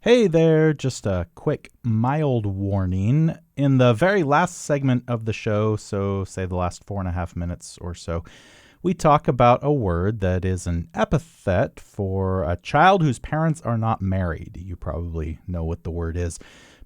Hey there, just a quick, mild warning. In the very last segment of the show, so say the last 4.5 minutes or so, we talk about a word that is an epithet for a child whose parents are not married. You probably know what the word is.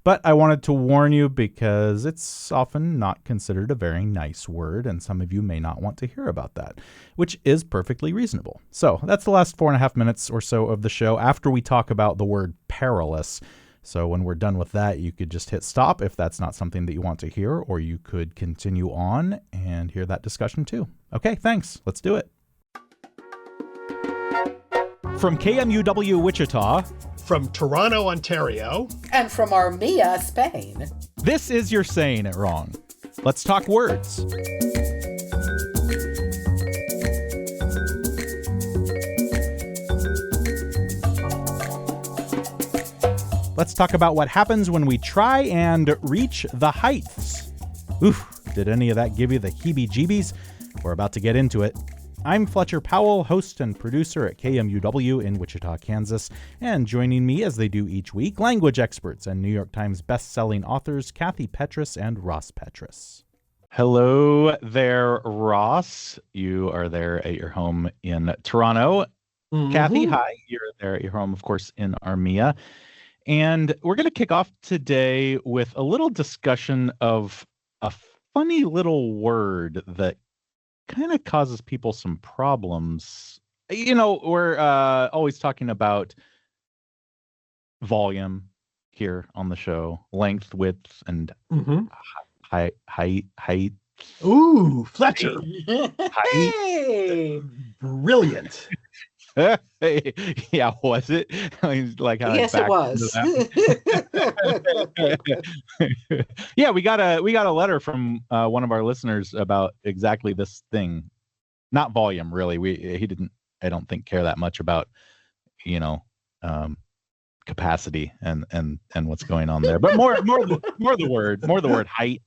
But I wanted to warn you because it's often not considered a very nice word, and some of you may not want to hear about that, which is perfectly reasonable. So that's the last 4.5 minutes or so of the show after we talk about the word perilous. So when we're done with that, you could just hit stop if that's not something that you want to hear, or you could continue on and hear that discussion too. Okay, thanks. Let's do it. From KMUW Wichita, from Toronto, Ontario, and from Armenia, Spain, this is You're Saying It Wrong. Let's talk words. Let's talk about what happens when we try and reach the heights. Oof, did any of that give you the heebie-jeebies? We're about to get into it. I'm Fletcher Powell, host and producer at KMUW in Wichita, Kansas, and joining me as they do each week, language experts and New York Times best-selling authors Kathy Petrus and Ross Petrus. Hello there, Ross. You are there at your home in Toronto. Mm-hmm. Kathy, hi. You're there at your home, of course, in Armenia. And we're going to kick off today with a little discussion of a funny little word that kind of causes people some problems. You know, we're always talking about volume here on the show, length, width, and height. Ooh, Fletcher. Hey, brilliant. Yeah, was it? Like how yes, it was. Yeah, we got a letter from one of our listeners about exactly this thing. Not volume, really. He didn't, I don't think, care that much about, capacity and what's going on there. But more the word height.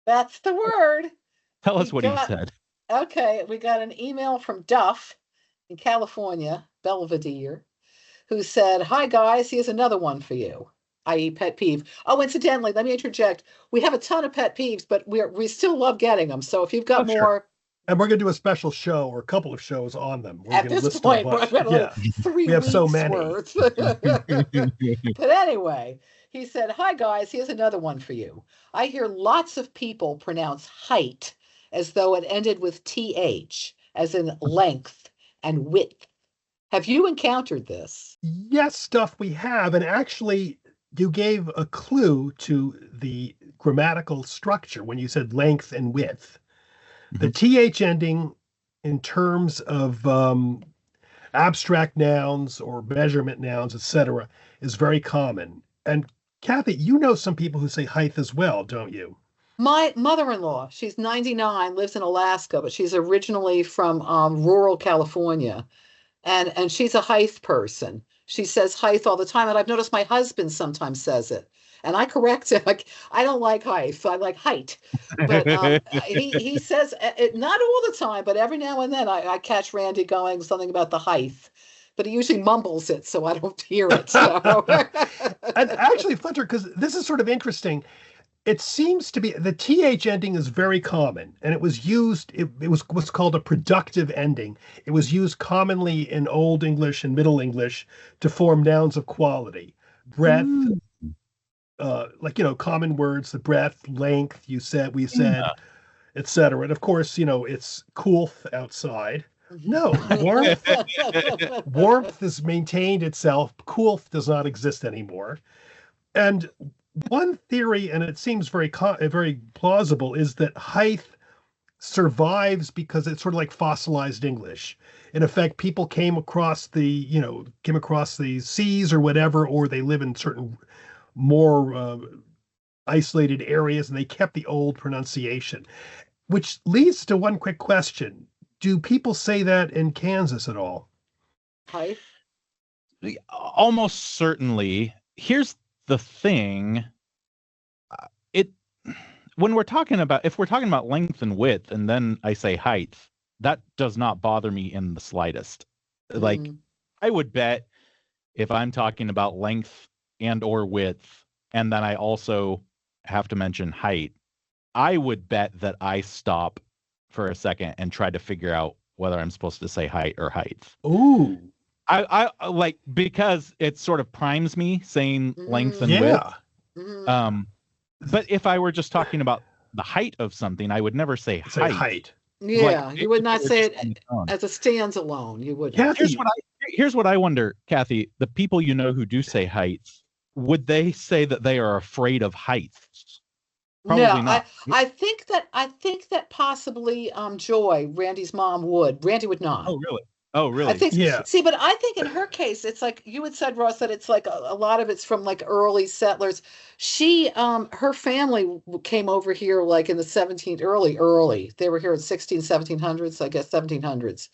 That's the word. Tell us what he said. Okay, we got an email from Duff in California, Belvedere, who said, "Hi guys, here's another one for you," i.e. pet peeve. Oh, incidentally, let me interject. We have a ton of pet peeves, but we still love getting them. So if you've got more... Sure. And we're going to do a special show or a couple of shows on them. We're at this point, we're like 3 we have weeks so many. Worth. But anyway, he said, "Hi guys, here's another one for you. I hear lots of people pronounce height as though it ended with TH, as in length and width. Have you encountered this?" Yes, Stuff, we have. And actually, you gave a clue to the grammatical structure when you said length and width. Mm-hmm. The TH ending in terms of abstract nouns or measurement nouns, etc., is very common. And Kathy, you know some people who say height as well, don't you? My mother-in-law, she's 99, lives in Alaska, but she's originally from rural California. And she's a Heights person. She says Heights all the time. And I've noticed my husband sometimes says it. And I correct him. Like, I don't like Heights. I like height. But he says it not all the time, but every now and then I catch Randy going something about the Heights. But he usually mumbles it, so I don't hear it. So. And actually, Fletcher, because this is sort of interesting, it seems to be the TH ending is very common, and it was used, it was what's called a productive ending. It was used commonly in Old English and Middle English to form nouns of quality. Breadth, common words, the breadth, length, we said, etc. And of course, it's cool outside. No, warmth. Warmth has maintained itself. Cool does not exist anymore. And one theory, and it seems very plausible, is that height survives because it's sort of like fossilized English. In effect, people came across the seas or whatever, or they live in certain more isolated areas, and they kept the old pronunciation. Which leads to one quick question. Do people say that in Kansas at all? Height? Almost certainly. Here's the thing, if we're talking about length and width, and then I say height, that does not bother me in the slightest. Like, I would bet if I'm talking about length and or width, and then I also have to mention height, I would bet that I stop for a second and try to figure out whether I'm supposed to say height or height. Ooh. I like, because it sort of primes me saying length and width. Yeah. Mhm. But if I were just talking about the height of something, I would never say Say height. height. Yeah, Like, you would if not were say just on it its own. as a standalone. You wouldn't. Kathy, Here's what I wonder, Kathy. The people you know who do say heights, would they say that they are afraid of heights? Probably No, not. I think that possibly Joy, Randy's mom, would. Randy would not. Oh, really? Oh, I really? think, Yeah. see, but I think in her case, it's like you had said, Ross, that it's like a lot of it's from like early settlers. Her family came over here like in the 17th, early. They were here in 1700s, I guess 1700s,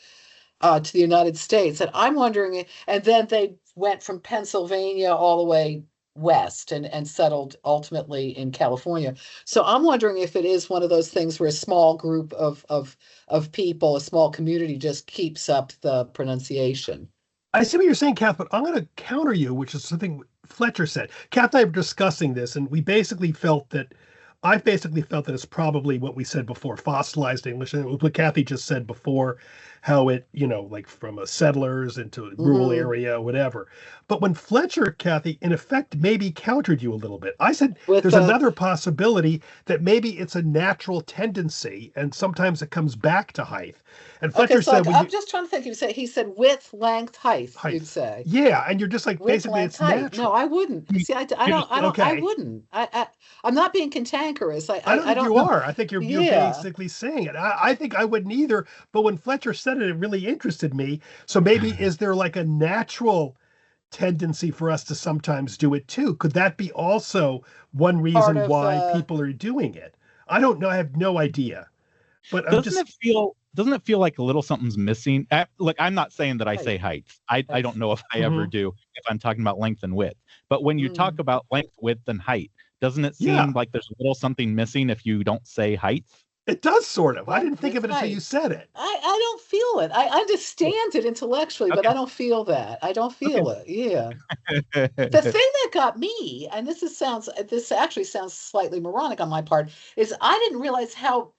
to the United States. And I'm wondering, and then they went from Pennsylvania all the way west and settled ultimately in California. So I'm wondering if it is one of those things where a small group of people, a small community just keeps up the pronunciation. I see what you're saying, Kath, but I'm going to counter you, which is something Fletcher said. Kath and I were discussing this, and I basically felt that it's probably what we said before, fossilized English. And it was what Kathy just said before, how it, like from a settlers into a rural Mhm. area, whatever. But when Fletcher, Kathy, in effect, maybe countered you a little bit. I said With there's the another possibility that maybe it's a natural tendency, and sometimes it comes back to height. And Okay, Fletcher so said, when I'm you just trying to think. He said width, length, height, height. you'd say. Yeah, and you're just like Width, basically length, it's height. No, natural. I wouldn't. See, I don't, I Okay. wouldn't. I'm not being cantankerous. I don't I think don't you know. are. I think you're Yeah. basically saying it. I think I wouldn't either. But when Fletcher said it, it really interested me. So maybe is there like a natural tendency for us to sometimes do it too? Could that be also one Part reason of why people are doing it? I don't know. I have no idea. But I'm Doesn't just it feel like a little something's missing? Look, I'm not saying that I say height. heights. I don't know if I ever Mhm. do, if I'm talking about length and width. But when you talk Mm. about length, width, and height, doesn't it Yeah, seem like there's a little something missing if you don't say heights? it does sort of. I didn't Length, think of width, it until you height. said it. I don't feel it. I understand it intellectually, but Okay. I don't feel that. I don't Okay. feel it. Yeah. The thing that got me, and this actually sounds slightly moronic on my part, is I didn't realize how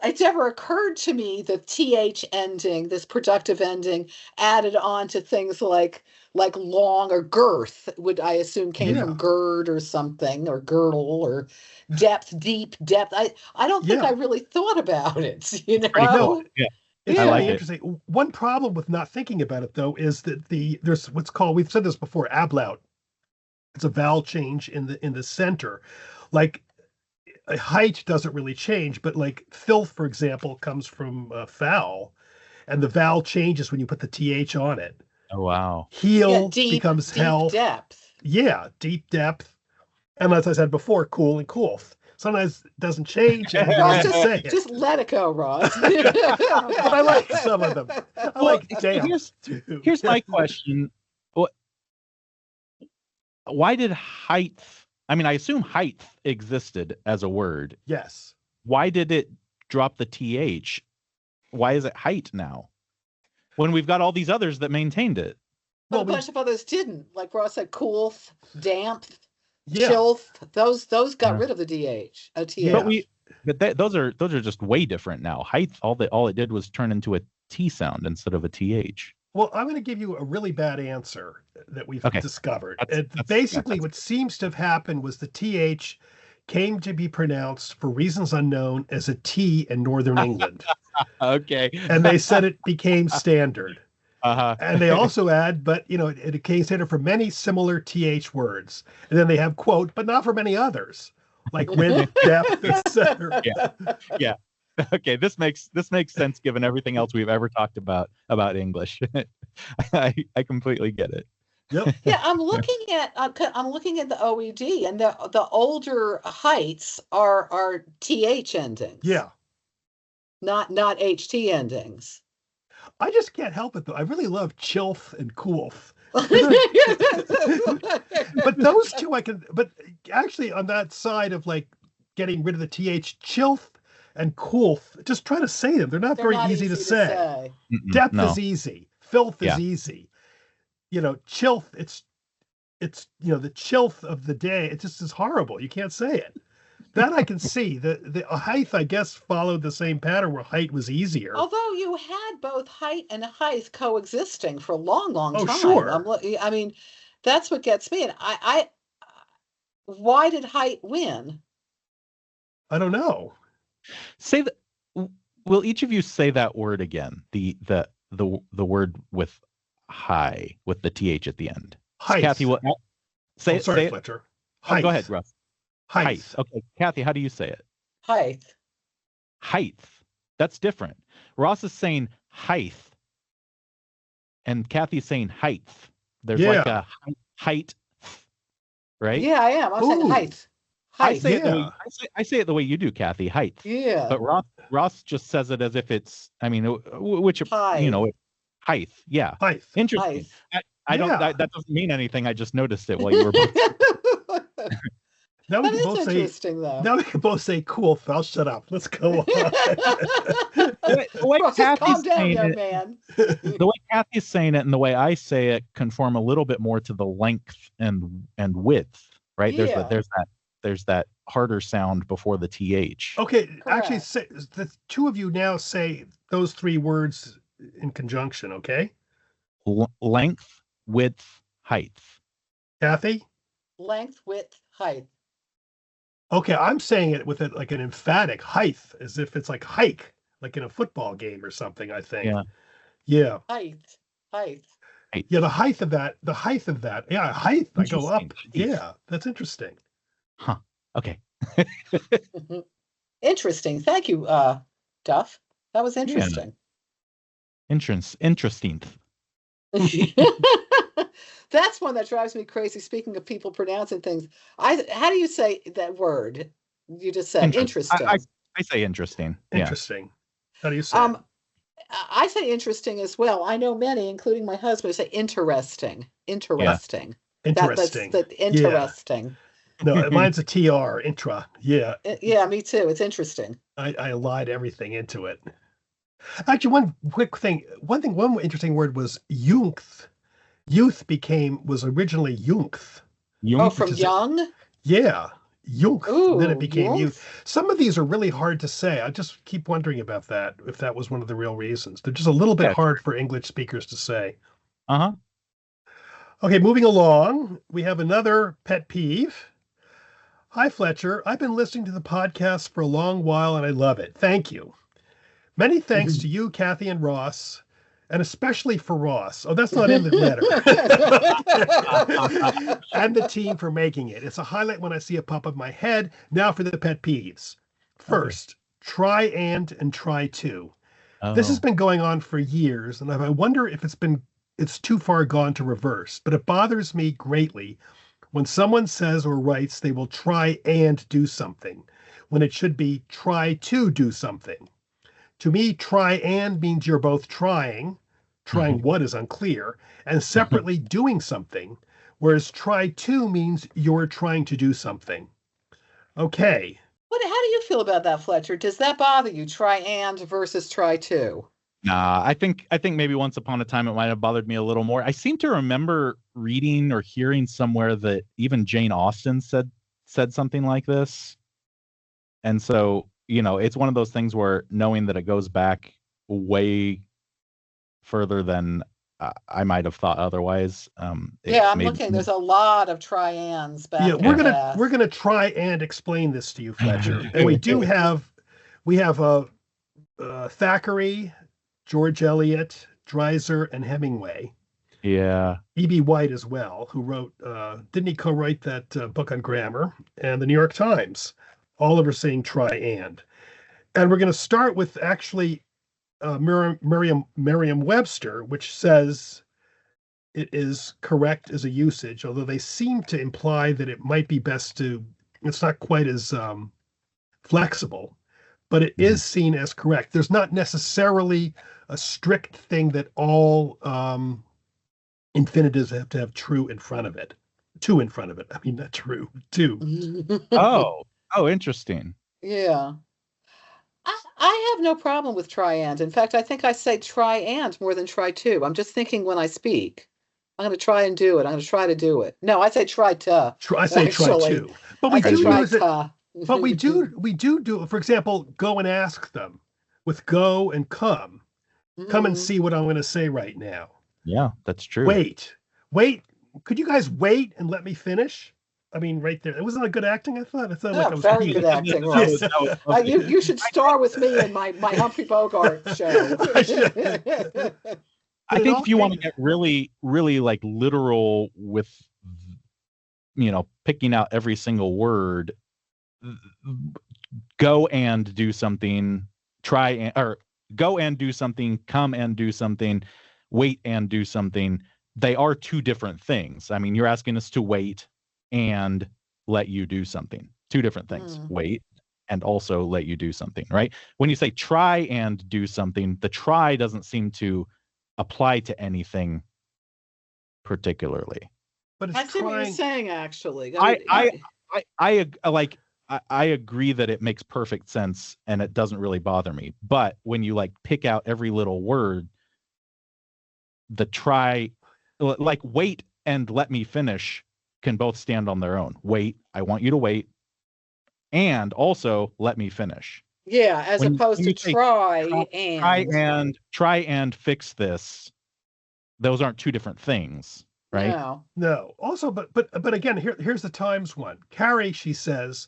it's ever occurred to me the th ending, this productive ending, added on to things like long or girth, would I assume came Yeah, from gird or something, or girdle or depth, deep depth. I don't think I yeah. really thought about it, Pretty No, cool. Yeah, it's I really like Yeah. it. interesting. One problem with not thinking about it though is that there's what's called, we've said this before, ablaut. It's a vowel change in the center. Like a height doesn't really change, but like filth, for example, comes from foul, and the vowel changes when you put the th on it. Oh, wow. Yeah, Heal becomes deep health. depth. Yeah, deep depth. And as I said before, cool and cool. Sometimes it doesn't change, and you Ross, don't say it. just let it go, Ross. But I like some of them. I Well, like so damp too. here's my question. Why did height, I mean, I assume height existed as a word. Yes. Why did it drop the th? Why is it height now when we've got all these others that maintained it? But Well, a bunch of others didn't. Like Ross said, coolth, damp, yeah, chilth. Those got Yeah. rid of the th. Yeah. Those are just way different now. Height, all it did was turn into a t sound instead of a th. Well, I'm going to give you a really bad answer that we've Okay. discovered. That's Basically, what seems to have happened was the th came to be pronounced for reasons unknown as a T in Northern England. Okay. And they said it became standard. Uh-huh. And they also add, but it became standard for many similar th words. And then they have quote, but not for many others, like width, depth, etc. Yeah. Okay, this makes sense given everything else we've ever talked about English. I completely get it. Yep. Yeah, I'm looking at the OED, and the older heights are th endings. Yeah. Not ht endings. I just can't help it though. I really love chilth and coolth. But those two but actually on that side of like getting rid of the th, chilth and coolth, just try to say them. They're not They're very not easy to say. Mm-mm, Depth no. is easy. Filth is Yeah. easy. chilth. It's the chilth of the day. It just is horrible. You can't say it. That I can see. The height, I guess, followed the same pattern where height was easier. Although you had both height and height coexisting for a long, long Oh, time. sure. I mean, that's what gets me. And why did height win? I don't know. Say that. Will each of you say that word again? The word with high, with the th at the end. Height. Kathy, will say it. Sorry, say Fletcher. it. Oh, go ahead, Russ. Height. Okay, Kathy, how do you say it? Height. Heights. That's different. Ross is saying height, and Kathy's saying heights. There's like a height, right? Yeah, I am. I'm saying height. I say it the way you do, Kathy. Height. Yeah. But Ross just says it as if it's. I mean, which height. Yeah. Height. Interesting. I don't. That doesn't mean anything. I just noticed it while you were both. Now that is interesting, though. Now we can both say, "Cool, I'll shut up. Let's go on." The way Kathy's saying young it, man. the way Kathy's saying it, and the way I say it, conform a little bit more to the length and width. Right? Yeah. There's that harder sound before the th. Okay, Correct. actually, the two of you now say those three words in conjunction. Okay. Length, width, height. Kathy. Length, width, height. Okay, I'm saying it with it like an emphatic height, as if it's like hike, like in a football game or something. I think. Yeah. Height. Yeah, the height of that. Yeah, height. I go up. Height. Yeah, that's interesting. Huh. Okay. Interesting. Thank you, Duff. That was interesting. Interesting. That's one that drives me crazy. Speaking of people pronouncing things, how do you say that word? You just said interesting. I say interesting. Interesting. How do you say? I say interesting as well. I know many, including my husband, who say interesting. Interesting. Interesting. That's interesting. No, mine's a TR. Intra. Yeah. Yeah, me too. It's interesting. I allied everything into it. Actually, one quick thing. One interesting word was youth. Youth was originally youth. Oh, from young? Yeah. Youth. Ooh, then it became youth. Some of these are really hard to say. I just keep wondering about that, if that was one of the real reasons. They're just a little bit hard for English speakers to say. Uh-huh. Okay, moving along. We have another pet peeve. Hi, Fletcher. I've been listening to the podcast for a long while and I love it. Thank you. Many thanks to you, Kathy, and Ross, and especially for Ross. Oh, that's not in the letter. And the team for making it. It's a highlight when I see it pop up in my head. Now for the pet peeves. First, try and try to. Oh. This has been going on for years, and I wonder if it's too far gone to reverse, but it bothers me greatly when someone says or writes they will try and do something, when it should be try to do something. To me, try and means you're both trying what is unclear, and separately doing something, whereas try to means you're trying to do something. Okay. How do you feel about that, Fletcher? Does that bother you, try and versus try to? Nah, I think maybe once upon a time it might have bothered me a little more. I seem to remember reading or hearing somewhere that even Jane Austen said something like this. And so, it's one of those things where knowing that it goes back way further than I might have thought otherwise. I'm looking. There's a lot of try-ands back. Yeah, we're gonna try and explain this to you, Fletcher. And we have Thackeray, George Eliot, Dreiser, and Hemingway. Yeah. E.B. White as well, who wrote, didn't he co-write that book on grammar? And the New York Times. All of us saying try and. And we're going to start with actually Merriam-Webster, which says it is correct as a usage, although they seem to imply that it might be best it's not quite as flexible, but it is seen as correct. There's not necessarily a strict thing that all infinitives have to have true in front of it. To in front of it. I mean, not true. To. Oh, interesting. Yeah. I have no problem with try and. In fact, I think I say try and more than try to. I'm just thinking when I speak. I'm gonna try and do it. I'm gonna try to do it. No, I say try to. I say try Actually, to. But I we say do try use it. to. But we do, for example, go and ask them with go and come. Come and Mhm. see what I'm going to say right now. Yeah, that's true. Wait. Could you guys wait and let me finish? I mean, right there. It wasn't a good acting, I thought. It sounded like I was Very peeing. good acting, That Ross. was- that was You should star with me in my Humphrey Bogart show. I should. I But in think all if you want to cases- get really, really like literal with, picking out every single word, go and do something, or go and do something, come and do something, wait and do something. They are two different things. I mean, you're asking us to wait and let you do something. Two different things. Wait and also let you do something, right? When you say try and do something, the try doesn't seem to apply to anything particularly. But it's I see what you're trying. saying, actually. I agree that it makes perfect sense and it doesn't really bother me. But when you like pick out every little word, the try, like wait and let me finish can both stand on their own. Wait, I want you to wait, and also let me finish. Yeah, as opposed when to you say try and. try and fix this. Those aren't two different things, right? No. Also, but again, here's the Times one. Carrie, she says,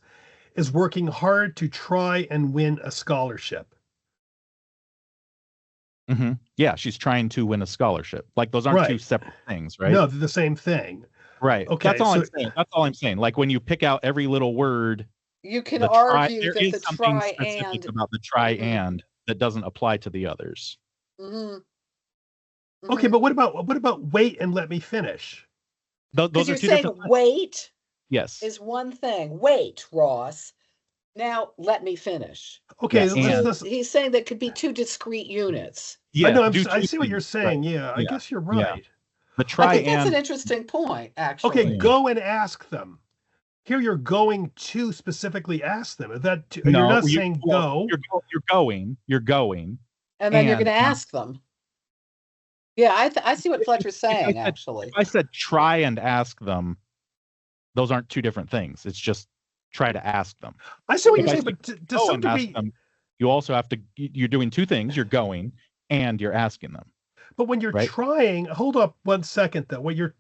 is working hard to try and win a scholarship. Mm-hmm. Yeah, she's trying to win a scholarship. Like those aren't two separate things, right? No, they're the same thing. Right. Okay. That's all I'm saying. That's all I'm saying. Like when you pick out every little word, You can argue there that is the something try specific and. about the try and that doesn't apply to the others. Mhm. Okay, but what about wait and let me finish? Those are you're two saying different things. wait Yes. is one thing. Wait, Ross. Now let me finish. Okay, He's saying that could be two discrete units. Yeah, I know. I see what you're saying. Right. Yeah, I guess you're right. The try I think that's and an interesting point, actually. Okay, go and ask them. Here you're going to specifically ask them. You're not saying go. You're going. And then you're going to ask them. Yeah, I see what Fletcher's saying, actually. If I said try and ask them, those aren't two different things. It's just try to ask them. I see what you're saying, but to some degree, you also have to. You're doing two things. You're going and you're asking them. But when you're trying, hold up 1 second though. When you're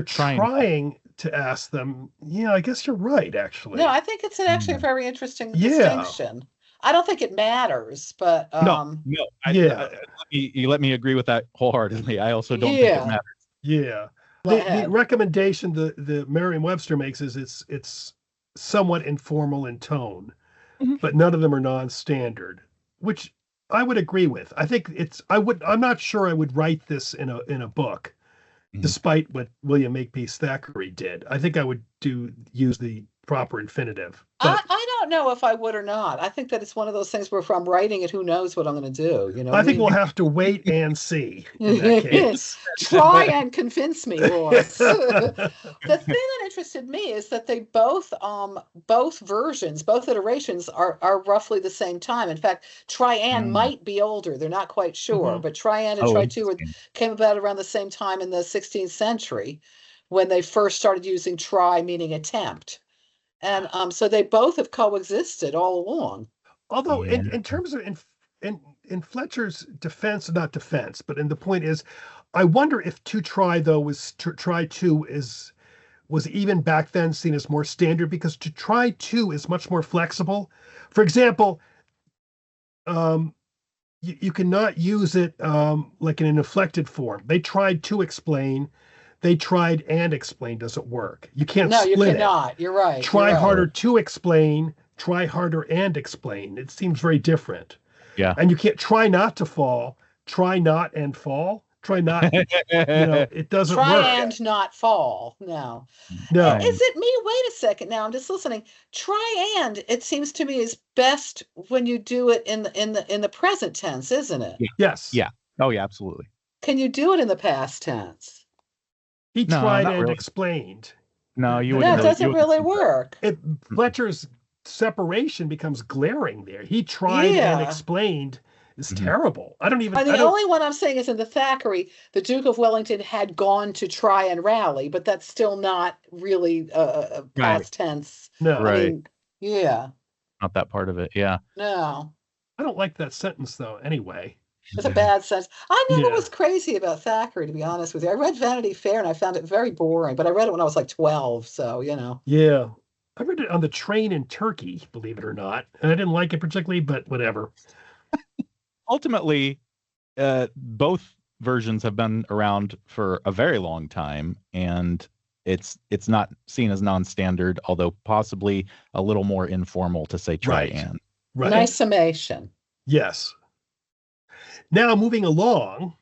trying to ask them, yeah, I guess you're right. Actually, no, I think it's actually a very interesting distinction. I don't think it matters, but no. Let me agree with that wholeheartedly. I also don't think it matters. Yeah. The recommendation the Merriam-Webster makes is it's somewhat informal in tone, but none of them are non-standard, which I would agree with. I think I'm not sure I would write this in a book, despite what William Makepeace Thackeray did. I think I would use the proper infinitive. But I don't know if I would or not. I think that it's one of those things where if I'm writing it, who knows what I'm going to do? I think we'll have to wait and see. In that case. Try and convince me, Ross. The thing that interested me is that they both versions, both iterations are roughly the same time. In fact, try and might be older. They're not quite sure, but try and try to came about around the same time in the 16th century when they first started using try, meaning attempt. And so they both have coexisted all along. Although in terms of in Fletcher's defense, not defense, but the point is, I wonder if to try though was even back then seen as more standard, because to try to is much more flexible. For example, you cannot use it like in an inflected form. They tried to explain. They tried and explain doesn't work. You can't split it. No, you cannot. You're right. Try harder to explain, try harder and explain. It seems very different. Yeah. And you can't try not to fall, try not and fall. Try not, it doesn't work. Try and not fall. No. Is it me? Wait a second. Now I'm just listening. Try and, it seems to me, is best when you do it in the present tense, isn't it? Yeah. Yes. Yeah. Oh yeah, absolutely. Can you do it in the past tense? He tried and explained. No, you wouldn't. No, it doesn't really work. Fletcher's separation becomes glaring there. He tried and explained is terrible. I don't even. And the only one I'm saying is in the Thackeray, the Duke of Wellington had gone to try and rally, but that's still not really past tense. No. I mean, yeah. Not that part of it. Yeah. No. I don't like that sentence though. Anyway. It's a bad sense. I never Yeah. was crazy about Thackeray, to be honest with you. I read Vanity Fair and I found it very boring, but I read it when I was like 12, so you know. Yeah. I read it on the train in Turkey, believe it or not. And I didn't like it particularly, but whatever. Ultimately, both versions have been around for a very long time, and it's not seen as non-standard, although possibly a little more informal to say try and. Right. Nice summation. Yes. Now moving along,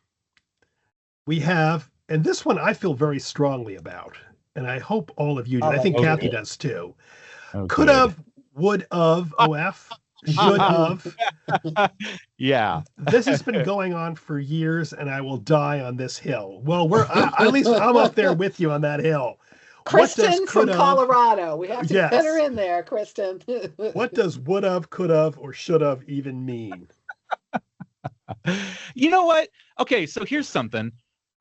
we have, and this one I feel very strongly about, and I hope all of you do. I think Kathy does too. Could have, would have, OF, should have. Yeah. This has been going on for years, and I will die on this hill. Well, at least I'm up there with you on that hill. Kristen from Colorado. We have to get her in there, Kristen. What does would have, could have, or should have even mean? You know what? Okay, so here's something.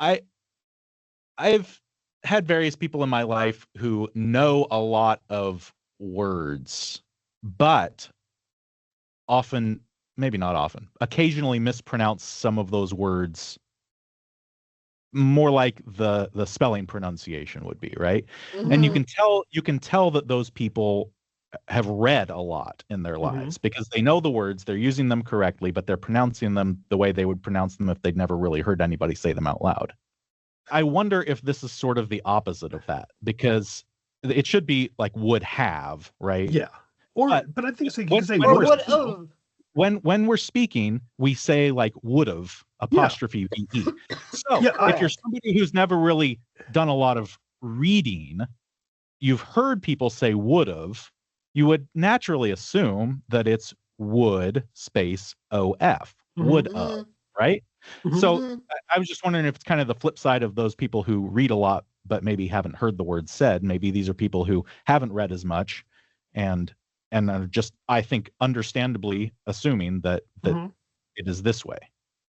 I've had various people in my life who know a lot of words, but often, maybe not often, occasionally mispronounce some of those words more like the spelling pronunciation would be, right? Mm-hmm. And you can tell that those people have read a lot in their lives because they know the words, they're using them correctly, but they're pronouncing them the way they would pronounce them if they'd never really heard anybody say them out loud. I wonder if this is sort of the opposite of that, because it should be like would have, right? Yeah. But I think so you can say when we're speaking, we say like would've apostrophe VE. So if you're somebody who's never really done a lot of reading, you've heard people say would've, you would naturally assume that it's would space OF, would of, right? So I was just wondering if it's kind of the flip side of those people who read a lot but maybe haven't heard the word said. Maybe these are people who haven't read as much and are just, I think, understandably assuming that it is this way,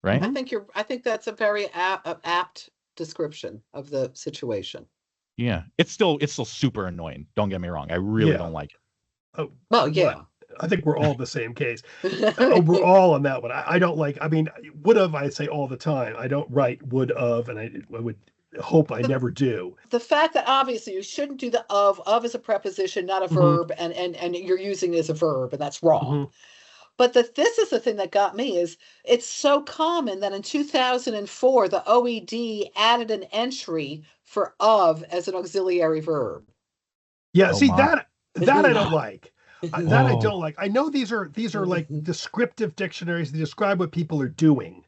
right? I think that's a very apt description of the situation. Yeah, it's still super annoying. Don't get me wrong. I really don't like it. Oh, well, yeah. I think we're all the same case. We're all on that one. I don't like, I mean, would have, I say all the time. I don't write would of, and I would hope I never do. The fact that obviously you shouldn't do the of is a preposition, not a verb, and you're using it as a verb, and that's wrong. But this is the thing that got me is it's so common that in 2004, the OED added an entry for of as an auxiliary verb. Yeah, that I don't like. I don't like. I know these are like descriptive dictionaries. They describe what people are doing,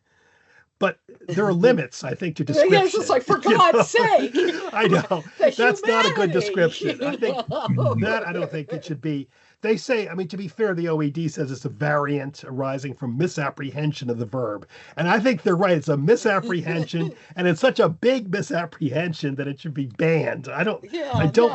but there are limits, I think, to description. Yeah, it's just like, for God's sake. I know. That's not a good description. I think that I don't think it should be. They say, I mean, to be fair, the OED says it's a variant arising from misapprehension of the verb. And I think they're right. It's a misapprehension, and it's such a big misapprehension that it should be banned. I don't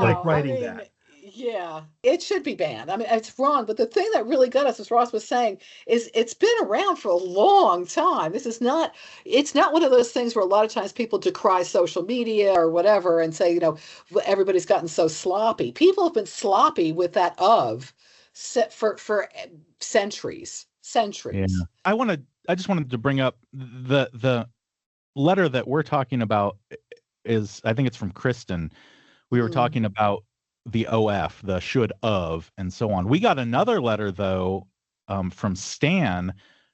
like writing that. Yeah, it should be banned. I mean, it's wrong. But the thing that really got us, as Ross was saying, is it's been around for a long time. It's not one of those things where a lot of times people decry social media or whatever and say, everybody's gotten so sloppy. People have been sloppy with that of for centuries. Yeah. I just wanted to bring up the letter that we're talking about is, I think it's from Kristen. We were talking about the OF, the should of, and so on. We got another letter though from Stan,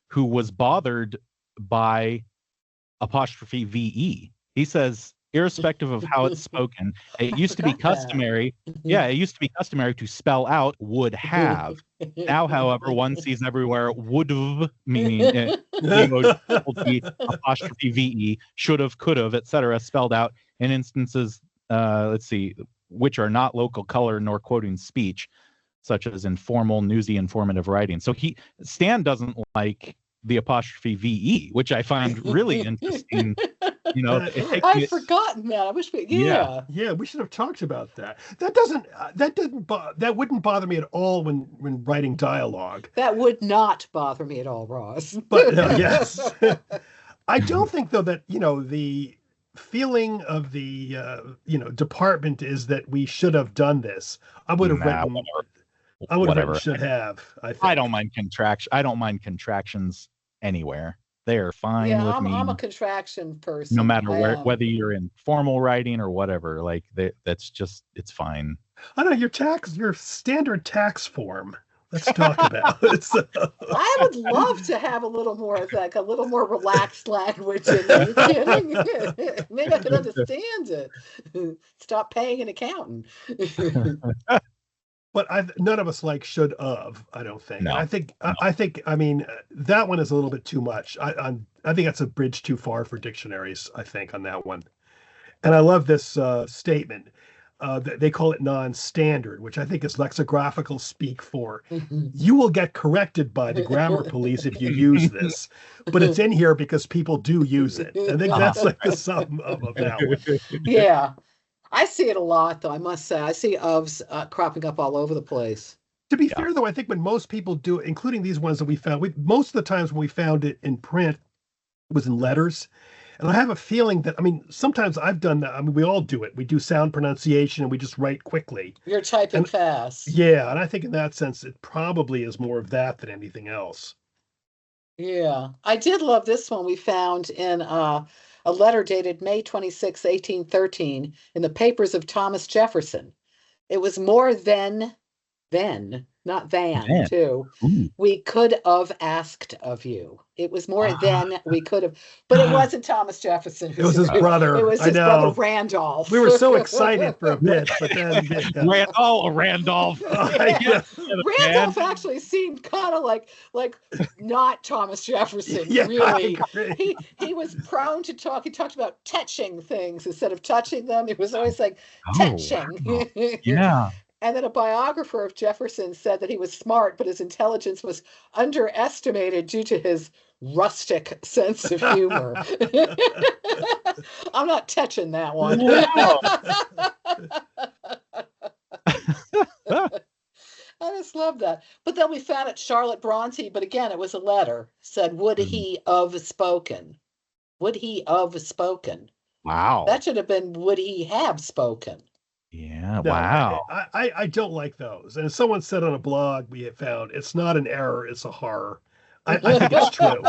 who was bothered by apostrophe VE. He says, irrespective of how it's spoken, it used to be customary. Yeah, it used to be customary to spell out would have. Now, however, one sees everywhere would've, meaning apostrophe VE, should've, could've, etc., spelled out in instances. Let's see, which are not local color nor quoting speech, such as informal, newsy, informative writing. So Stan doesn't like the apostrophe VE, which I find really interesting You know, it takes I've me. forgotten that. I wish we. Yeah. Yeah, we should have talked about that. That wouldn't bother me at all when writing dialogue. That would not bother me at all, Ross. But yes, I don't think though that the feeling of the department is that we should have done this. I would have Nah, written. I would have written whatever. should have. I think. I don't mind contractions anywhere. They are fine Yeah, with me. I'm a contraction person. No matter I am. whether you're in formal writing or whatever, like that's just it's fine. I don't know your standard tax form. Let's talk about it. So, I would love to have a little more of like a little more relaxed language in there. You kidding? Maybe I could understand it. Stop paying an accountant. but none of us like should of. I don't think. No. I think. I mean, that one is a little bit too much. I think that's a bridge too far for dictionaries. I think on that one. And I love this statement. They call it non-standard, which I think is lexicographical speak for you will get corrected by the grammar police if you use this. But it's in here because people do use it. I think that's like the sum of that one. Yeah. I see it a lot, though, I must say. I see ofs cropping up all over the place. To be fair, though, I think when most people do it, including these ones that we found, most of the times when we found it in print, it was in letters. And I have a feeling that, sometimes I've done that. We all do it. We do sound pronunciation and we just write quickly. You're typing fast. Yeah. And I think in that sense, it probably is more of that than anything else. Yeah. I did love this one we found in a letter dated May 26, 1813 in the papers of Thomas Jefferson. It was more than, not than, too. Ooh. We could have asked of you. It was more than we could have, but it wasn't Thomas Jefferson. It was his brother. It was his brother Randolph. We were so excited for a bit, but then Randolph. Randolph actually seemed kind of like not Thomas Jefferson. Yeah, Really, he was prone to talk. He talked about touching things instead of touching them. It was always like touching. Wow. Yeah. And then a biographer of Jefferson said that he was smart, but his intelligence was underestimated due to his rustic sense of humor. I'm not touching that one. I just love that. But then we found it Charlotte Bronte, but again, it was a letter. Said, would he have spoken? Would he have spoken? Wow. That should have been, would he have spoken? Yeah. No, Wow. I don't like those. And as someone said on a blog we had found, it's not an error, it's a horror. I think it's true.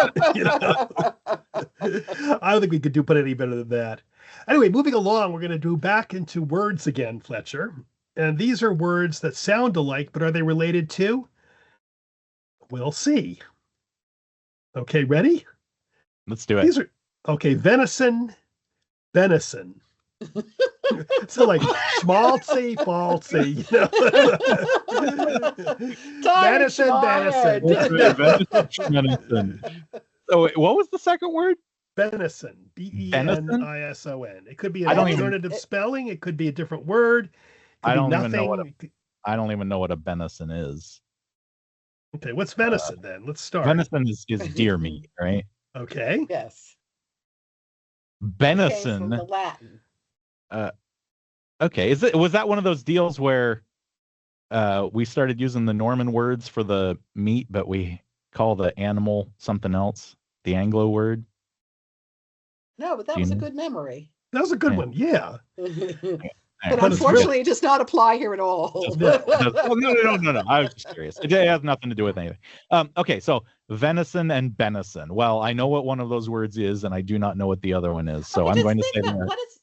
I don't think we could put any better than that. Anyway, moving along, we're going to do back into words again, Fletcher. And these are words that sound alike, but are they related to? We'll see. Okay, ready? Let's do it. These are venison. So like schmaltzy, falsy, venison. So what was the second word? Venison. Benison. It could be an alternative spelling. It could be a different word. I don't even know what a venison is. Okay, what's venison then? Let's start. Venison is deer meat, right? Okay. Yes. Venison. From the Latin. Okay. Was that one of those deals where we started using the Norman words for the meat, but we call the animal something else? The Anglo word? No, but that was a good memory. That was a good one, yeah. But unfortunately, it does not apply here at all. No. I was just curious. It has nothing to do with anything. Okay, so venison and benison. Well, I know what one of those words is, and I do not know what the other one is. So I'm going to say what does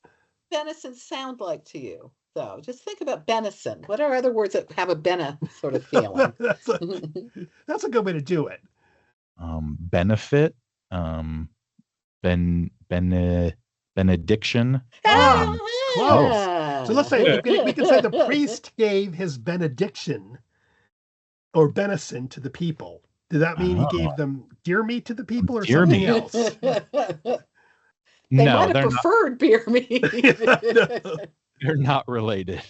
venison sound like to you, though? Just think about venison. What are other words that have a bena sort of feeling? That's a good way to do it. Benefit. Benediction. Close. So let's say we can say the priest gave his benediction or benison to the people. Did that mean he gave them deer meat to the people or something else? They might have preferred beer meat. They're not related.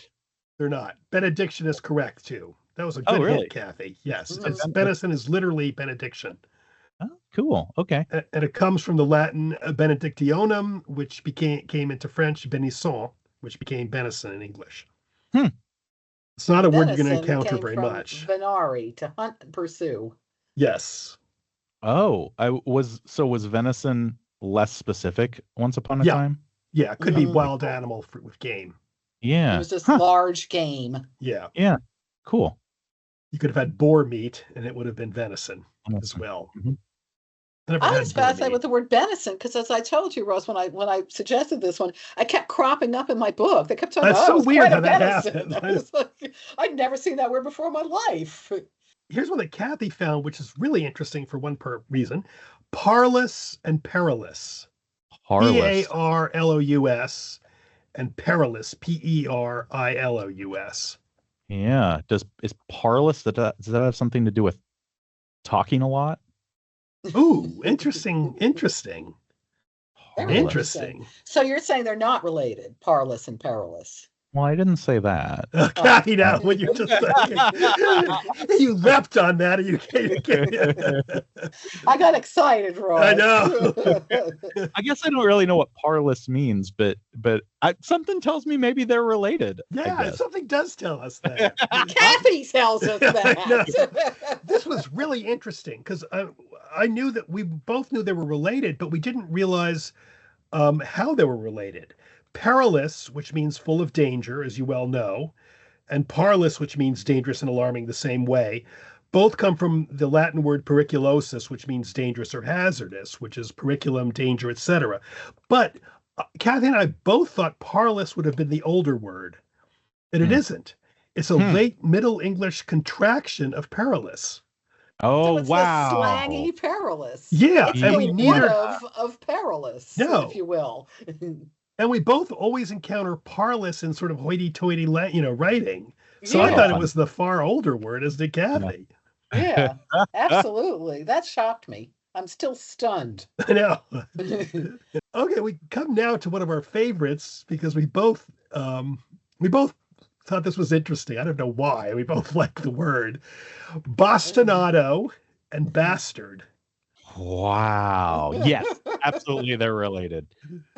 They're not. Benediction is correct too. That was a good hint, Kathy. Yes, benison is literally benediction. Oh, cool. Okay. And it comes from the Latin benedictionum, which came into French bénisson, which became benison in English. Hmm. It's not a word you're going to Venison encounter came very from much. venari, to hunt and pursue. Yes. Oh, was venison less specific once upon a Yeah. time? Yeah. It could be Mhm. wild animal with game. It Yeah. was just Huh. large game. Yeah. Yeah. Cool. You could have had boar meat and it would have been venison as well. Mhm. I never I had was boar fascinated meat. with the word venison because, as I told you, Ross, when I suggested this one, I kept cropping up in my book. They kept talking That's about, so oh, it was weird quite a how that venison. happened. I was like, I'd never seen that word before in my life. Here's one that Kathy found, which is really interesting for one reason. Parlous and perilous. Harless. Parlous and perilous. Perilous. Yeah. Is parlous does that have something to do with talking a lot? Ooh, interesting. Very Parlous. Interesting. So you're saying they're not related, parlous and perilous. Well, I didn't say that. Kathy, now what you're just saying. You leapt on that. And I got excited, Ross. I know. I guess I don't really know what parlous means, but something tells me maybe they're related. I Yeah, guess. something does tell us that. Kathy tells us I that. This was really interesting because I knew that we both knew they were related, but we didn't realize how they were related. Perilous, which means full of danger, as you well know, and parlous, which means dangerous and alarming the same way, both come from the Latin word periculosus, which means dangerous or hazardous, which is periculum, danger, etc. But Kathy and I both thought parlous would have been the older word, and it isn't. It's a late Middle English contraction of perilous. Oh, So it's wow. the slangy perilous. Yeah, It's and the we neither of perilous, No. if you will. and we both always encounter parlous in sort of hoity-toity, writing. So I Yeah. thought it was the far older word, as did Kathy. Yeah, absolutely. That shocked me. I'm still stunned. I know. Okay, we come now to one of our favorites because we both thought this was interesting. I don't know why. We both like the word bastonado and bastard. Wow. Yes, absolutely they're related.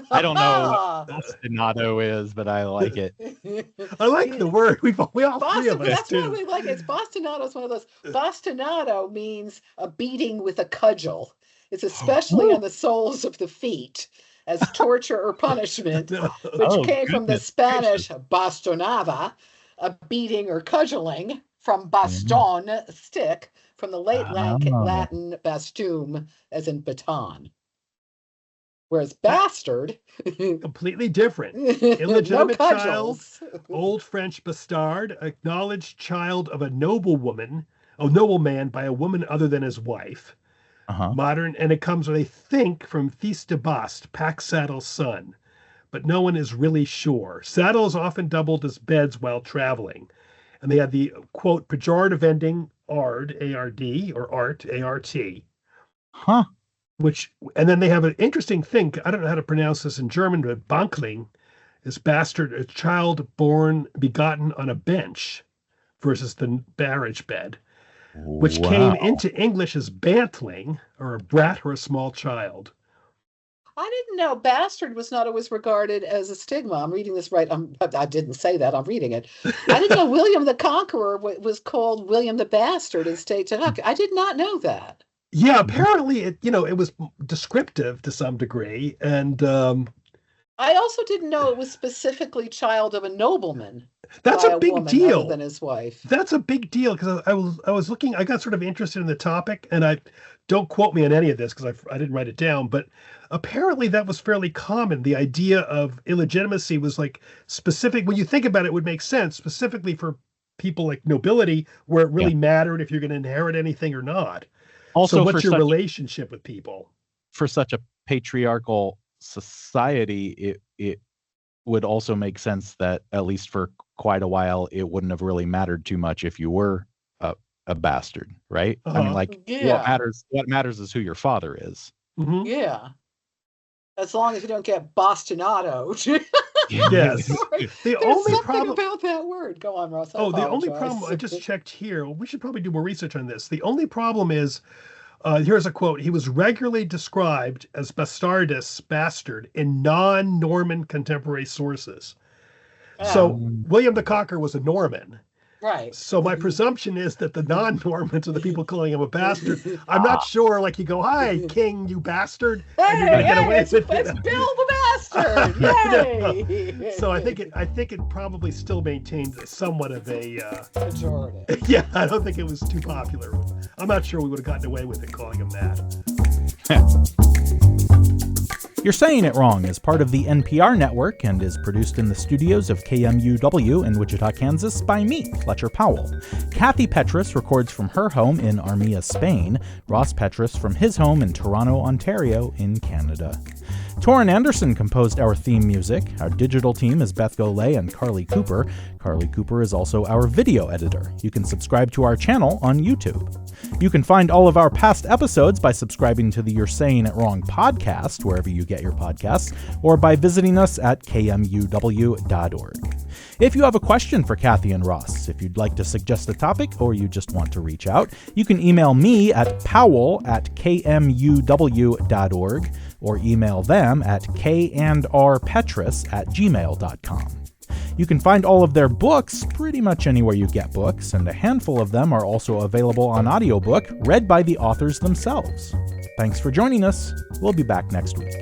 I don't know what bastonado is, but I like it. I like the word. We all three of us That's do. why we like it. It's bastonado is one of those. Bastonado means a beating with a cudgel. It's especially on the soles of the feet as torture or punishment, which came from the Spanish bastonada, a beating or cudgeling, from baston, stick, from the late Latin bastum, as in baton. Whereas bastard, Completely different. no Illegitimate child, cudgels. Old French bastard, acknowledged child of a nobleman by a woman other than his wife. Uh-huh. Modern, and it comes, I think, from fils de bast, pack saddle son, but no one is really sure. Saddles often doubled as beds while traveling, and they had the quote pejorative ending ard, A-R-D, or art, A-R-T. Huh. And then they have an interesting thing. I don't know how to pronounce this in German, but bankling is bastard, a child begotten on a bench, versus the marriage bed, which came into English as bantling, or a brat or a small child. I didn't know bastard was not always regarded as a stigma. I'm reading this right. I didn't say that. I'm reading it. I didn't know William the Conqueror was called William the Bastard in state Kentucky. I did not know that. Yeah, apparently it was descriptive to some degree, and I also didn't know it was specifically child of a nobleman. That's a big deal. Other than his wife. That's a big deal because I was looking. I got sort of interested in the topic, and I don't quote me on any of this because I didn't write it down. But apparently, that was fairly common. The idea of illegitimacy was like specific. When you think about it, would make sense specifically for people like nobility, where it really mattered if you're going to inherit anything or not. Also, so what's your relationship with people? For such a patriarchal society, it would also make sense that at least for quite a while it wouldn't have really mattered too much if you were a bastard, right? I mean, like what matters is who your father is. Mm-hmm. Yeah, as long as you don't get bastonado. Yes. The only problem about that word. Go on, Ross. The only problem, I just checked here. We should probably do more research on this. The only problem is Here's a quote. He was regularly described as bastardus, bastard, in non-Norman contemporary sources. So William the Conqueror was a Norman. Right. So my presumption is that the non-Normans are the people calling him a bastard. I'm not sure, like you go, hi, king, you bastard. And you're gonna get away with it. It's Bill the bastard. Yay! So I think it probably still maintains somewhat of a Majority. yeah, I don't think it was too popular. I'm not sure we would have gotten away with it calling him that. You're Saying It Wrong is part of the NPR network and is produced in the studios of KMUW in Wichita, Kansas by me, Fletcher Powell. Kathy Petrus records from her home in Armia, Spain, Ross Petrus from his home in Toronto, Ontario in Canada. Torrin Anderson composed our theme music. Our digital team is Beth Golay and Carly Cooper. Carly Cooper is also our video editor. You can subscribe to our channel on YouTube. You can find all of our past episodes by subscribing to the You're Saying It Wrong podcast, wherever you get your podcasts, or by visiting us at kmuw.org. If you have a question for Kathy and Ross, if you'd like to suggest a topic, or you just want to reach out, you can email me at powell@kmuw.org or email them at kandrpetrus@gmail.com. You can find all of their books pretty much anywhere you get books, and a handful of them are also available on audiobook, read by the authors themselves. Thanks for joining us. We'll be back next week.